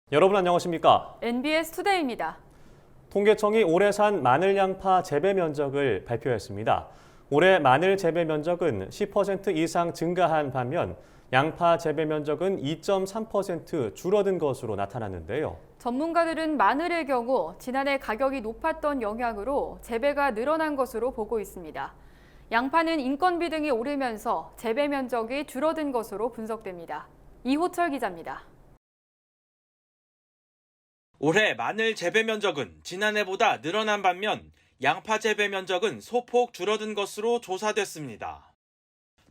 여러분 안녕하십니까? NBS 투데이입니다. 통계청이 올해 산 마늘 양파 재배 면적을 발표했습니다. 올해 마늘 재배 면적은 10% 이상 증가한 반면 양파 재배 면적은 2.3% 줄어든 것으로 나타났는데요. 전문가들은 마늘의 경우 지난해 가격이 높았던 영향으로 재배가 늘어난 것으로 보고 있습니다. 양파는 인건비 등이 오르면서 재배 면적이 줄어든 것으로 분석됩니다. 이호철 기자입니다. 올해 마늘 재배 면적은 지난해보다 늘어난 반면 양파 재배 면적은 소폭 줄어든 것으로 조사됐습니다.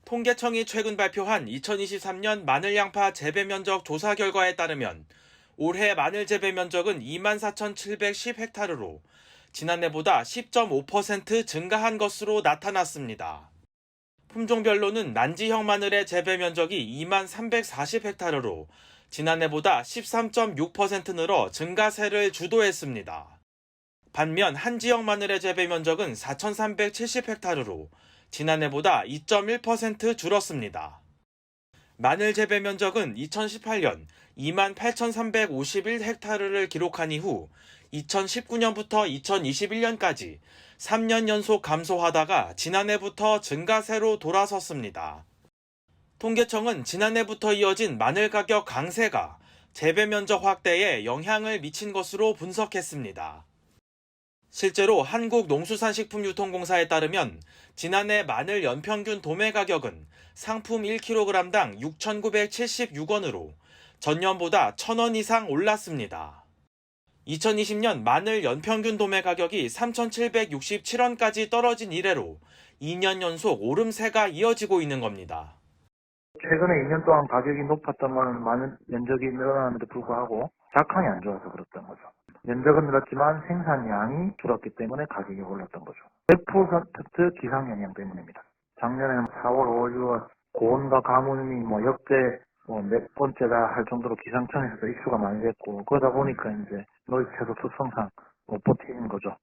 통계청이 최근 발표한 2023년 마늘 양파 재배 면적 조사 결과에 따르면 올해 마늘 재배 면적은 24,710헥타르로 지난해보다 10.5% 증가한 것으로 나타났습니다. 품종별로는 난지형 마늘의 재배 면적이 2340헥타르로 지난해보다 13.6% 늘어 증가세를 주도했습니다. 반면 한지형 마늘의 재배 면적은 4,370헥타르로 지난해보다 2.1% 줄었습니다. 마늘 재배 면적은 2018년 28,351헥타르를 기록한 이후 2019년부터 2021년까지 3년 연속 감소하다가 지난해부터 증가세로 돌아섰습니다. 통계청은 지난해부터 이어진 마늘 가격 강세가 재배 면적 확대에 영향을 미친 것으로 분석했습니다. 실제로 한국농수산식품유통공사에 따르면 지난해 마늘 연평균 도매 가격은 상품 1kg당 6,976원으로 전년보다 1,000원 이상 올랐습니다. 2020년 마늘 연평균 도매 가격이 3,767원까지 떨어진 이래로 2년 연속 오름세가 이어지고 있는 겁니다. 최근에 2년 동안 가격이 높았던 마늘 면적이 늘어나는데도 불구하고 작황이 안 좋아서 그랬던 거죠. 면적은 늘었지만 생산량이 줄었기 때문에 가격이 올랐던 거죠. 100% 기상영향 때문입니다. 작년에는 4월, 5월, 6월 고온과 가뭄이 역대 몇 번째다 할 정도로 기상청에서도 이슈가 많이 됐고 그러다 보니까 이제 노익채소 수성상 못 버티는 거죠.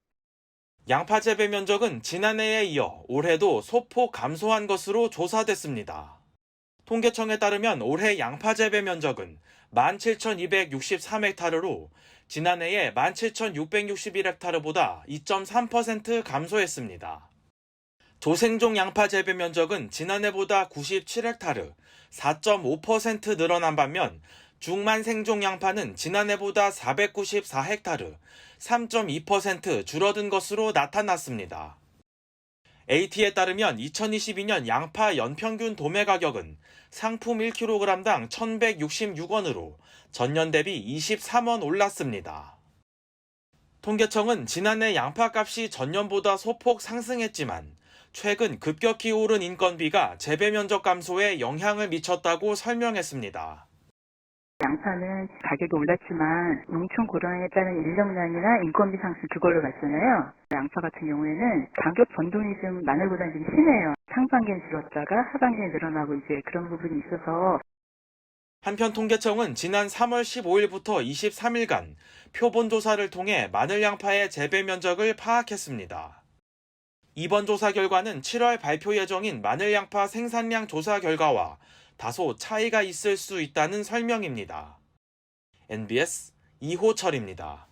양파 재배 면적은 지난해에 이어 올해도 소폭 감소한 것으로 조사됐습니다. 통계청에 따르면 올해 양파 재배 면적은 17,263헥타르로 지난해에 17,661헥타르보다 2.3% 감소했습니다. 조생종 양파 재배 면적은 지난해보다 97헥타르, 4.5% 늘어난 반면 중만생종 양파는 지난해보다 494헥타르, 3.2% 줄어든 것으로 나타났습니다. AT에 따르면 2022년 양파 연평균 도매 가격은 상품 1kg당 1,166원으로 전년 대비 23원 올랐습니다. 통계청은 지난해 양파값이 전년보다 소폭 상승했지만 최근 급격히 오른 인건비가 재배 면적 감소에 영향을 미쳤다고 설명했습니다. 양파는 가격이 올랐지만 농촌 고령에 따른 인력난이나 인건비 상승 그걸로 봤잖아요. 양파 같은 경우에는 가격 변동이 좀 마늘보다는 좀 심해요. 상반기엔 줄었다가 하반기에 늘어나고 이제 그런 부분이 있어서. 한편 통계청은 지난 3월 15일부터 23일간 표본 조사를 통해 마늘 양파의 재배 면적을 파악했습니다. 이번 조사 결과는 7월 발표 예정인 마늘 양파 생산량 조사 결과와 다소 차이가 있을 수 있다는 설명입니다. NBS 이호철입니다.